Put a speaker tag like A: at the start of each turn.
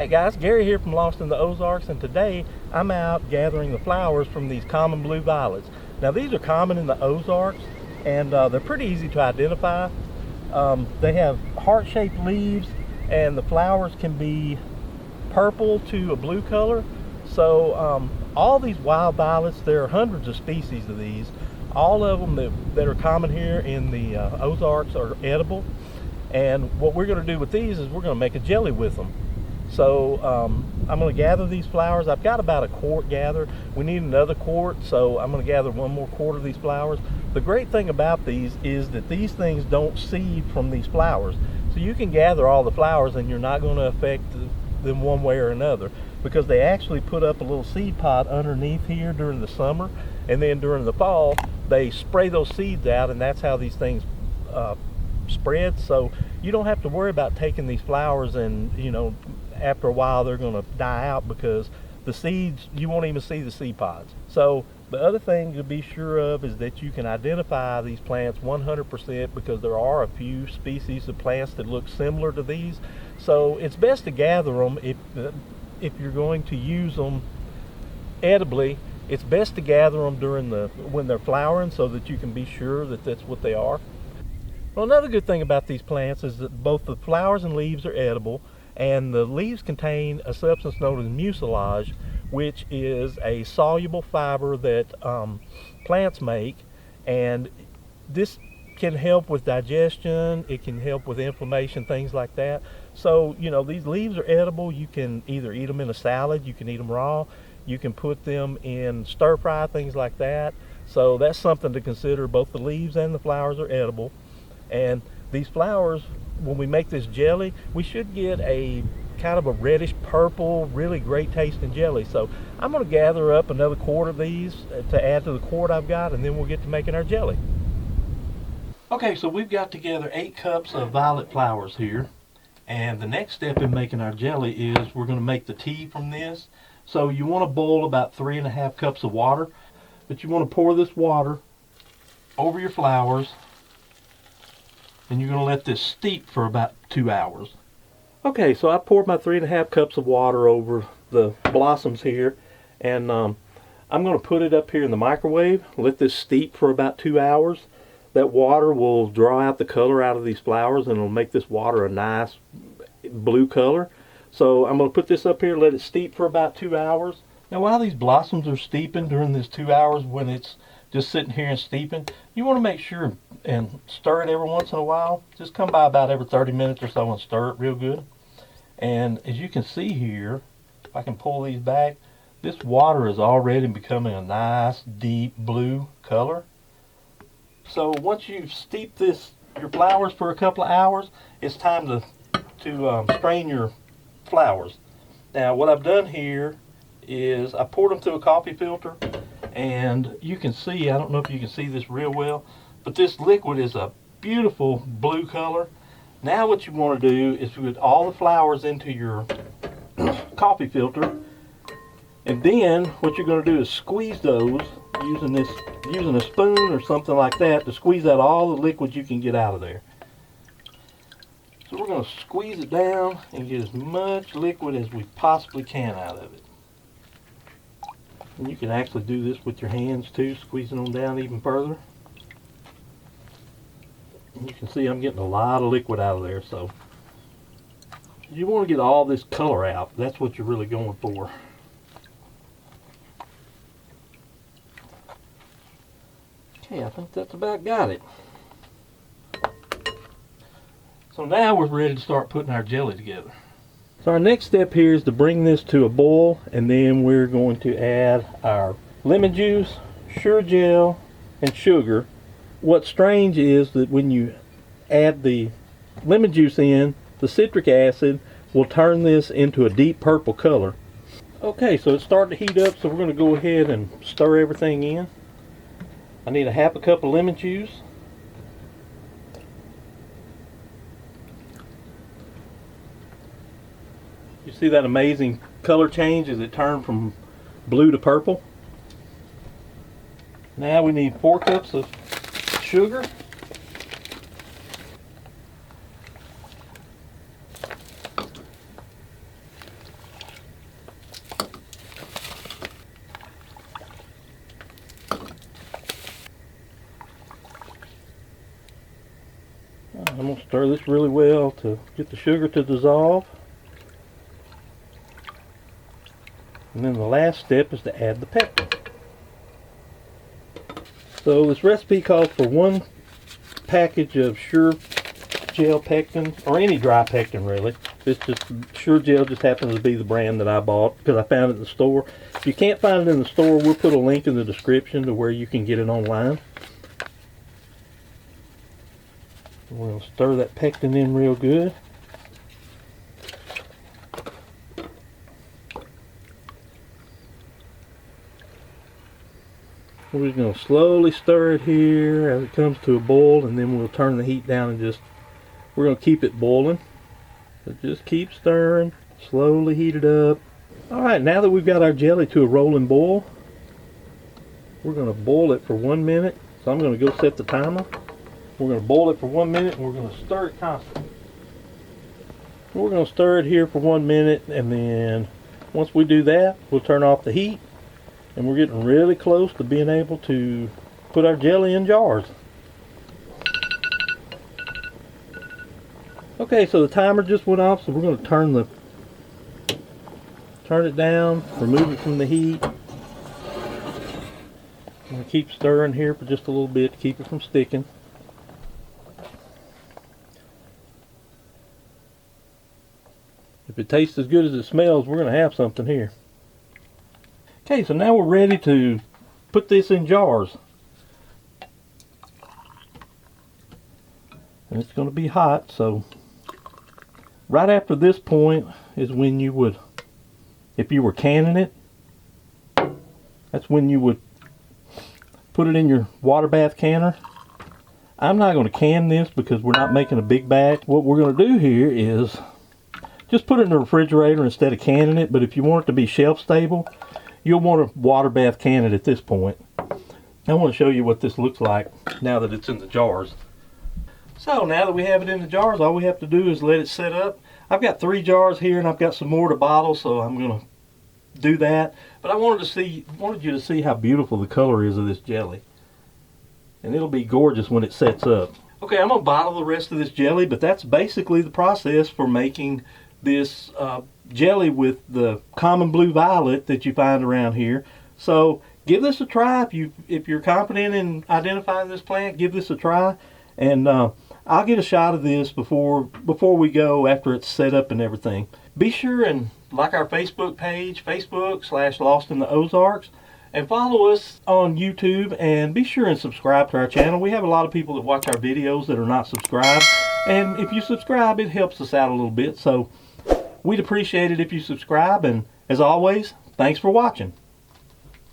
A: Hey guys, Gary here from Lost in the Ozarks, and today I'm out gathering the flowers from these common blue violets. Now these are common in the Ozarks, and they're pretty easy to identify. They have heart-shaped leaves, and the flowers can be purple to a blue color. So all these wild violets, there are hundreds of species of these. All of them that are common here in the Ozarks are edible. And what we're going to do with these is we're going to make a jelly with them. So I'm going to gather these flowers. I've got about a quart gathered. We need another quart, so I'm going to gather one more quart of these flowers. The great thing about these is that these things don't seed from these flowers. So you can gather all the flowers and you're not going to affect them one way or another, because they actually put up a little seed pod underneath here during the summer, and then during the fall they spray those seeds out, and that's how these things spread. So you don't have to worry about taking these flowers and, you know, after a while they're going to die out, because the seeds, you won't even see the seed pods. So the other thing to be sure of is that you can identify these plants 100%, because there are a few species of plants that look similar to these. So it's best to gather them if you're going to use them edibly. It's best to gather them when they're flowering, so that you can be sure that that's what they are. Well, another good thing about these plants is that both the flowers and leaves are edible, and the leaves contain a substance known as mucilage, which is a soluble fiber that plants make, and this can help with digestion, it can help with inflammation, things like that. So, you know, these leaves are edible. You can either eat them in a salad, you can eat them raw, you can put them in stir fry, things like that. So that's something to consider. Both the leaves and the flowers are edible. And these flowers, when we make this jelly, we should get a kind of a reddish purple, really great tasting jelly. So I'm going to gather up another quart of these to add to the quart I've got, and then we'll get to making our jelly. Okay, so we've got together 8 cups of violet flowers here, and the next step in making our jelly is we're going to make the tea from this. So you want to boil about 3.5 cups of water, but you want to pour this water over your flowers, and you're going to let this steep for about 2 hours. Okay, so I poured my 3.5 cups of water over the blossoms here, and I'm going to put it up here in the microwave, let this steep for about 2 hours. That water will draw out the color out of these flowers, and it'll make this water a nice blue color. So I'm going to put this up here, let it steep for about 2 hours. Now while these blossoms are steeping during this 2 hours, when it's just sitting here and steeping, you want to make sure and stir it every once in a while. Just come by about every 30 minutes or so and stir it real good. And as you can see here, if I can pull these back, this water is already becoming a nice deep blue color. So once you've steeped your flowers for a couple of hours, it's time to strain your flowers. Now what I've done here is I poured them through a coffee filter, and you can see, I don't know if you can see this real well, but this liquid is a beautiful blue color. Now what you want to do is put all the flowers into your coffee filter, and then what you're going to do is squeeze those using a spoon or something like that to squeeze out all the liquid you can get out of there. So we're going to squeeze it down and get as much liquid as we possibly can out of it. And you can actually do this with your hands too, squeezing them down even further. And you can see I'm getting a lot of liquid out of there. So you want to get all this color out. That's what you're really going for. Okay, I think that's about got it. So now we're ready to start putting our jelly together. So our next step here is to bring this to a boil, and then we're going to add our lemon juice, sugar gel, and sugar. What's strange is that when you add the lemon juice in, the citric acid will turn this into a deep purple color. Okay, so it's starting to heat up, so we're going to go ahead and stir everything in. I need a half a cup of lemon juice. You see that amazing color change as it turned from blue to purple? Now we need 4 cups of sugar. Stir this really well to get the sugar to dissolve. And then the last step is to add the pectin. So this recipe calls for 1 package of Sure Gel pectin, or any dry pectin really. It's just Sure Gel just happens to be the brand that I bought because I found it in the store. If you can't find it in the store, we'll put a link in the description to where you can get it online. We'll stir that pectin in real good. We're just going to slowly stir it here as it comes to a boil, and then we'll turn the heat down and we're going to keep it boiling. So just keep stirring, slowly heat it up. Alright, now that we've got our jelly to a rolling boil, we're going to boil it for 1 minute. So I'm going to go set the timer. We're going to boil it for 1 minute, and we're going to stir it constantly. We're going to stir it here for 1 minute, and then once we do that, we'll turn off the heat. And we're getting really close to being able to put our jelly in jars. Okay, so the timer just went off, so we're going to turn it down, remove it from the heat. I'm going to keep stirring here for just a little bit to keep it from sticking. If it tastes as good as it smells, we're going to have something here. Okay, so now we're ready to put this in jars. And it's going to be hot, so right after this point is when you would, if you were canning it, that's when you would put it in your water bath canner. I'm not going to can this because we're not making a big batch. What we're going to do here is just put it in the refrigerator instead of canning it, but if you want it to be shelf stable, you'll want to water bath can it at this point. I want to show you what this looks like now that it's in the jars. So now that we have it in the jars, all we have to do is let it set up. I've got 3 jars here, and I've got some more to bottle, so I'm going to do that. But I wanted you to see how beautiful the color is of this jelly. And it'll be gorgeous when it sets up. Okay, I'm going to bottle the rest of this jelly, but that's basically the process for making this jelly with the common blue violet that you find around here. So give this a try. If you're confident in identifying this plant, give this a try. And I'll get a shot of this before we go, after it's set up and everything. Be sure and like our Facebook page, Facebook/Lost in the Ozarks, and follow us on YouTube, and be sure and subscribe to our channel. We have a lot of people that watch our videos that are not subscribed, and if you subscribe, it helps us out a little bit. So we'd appreciate it if you subscribe, and as always, thanks for watching.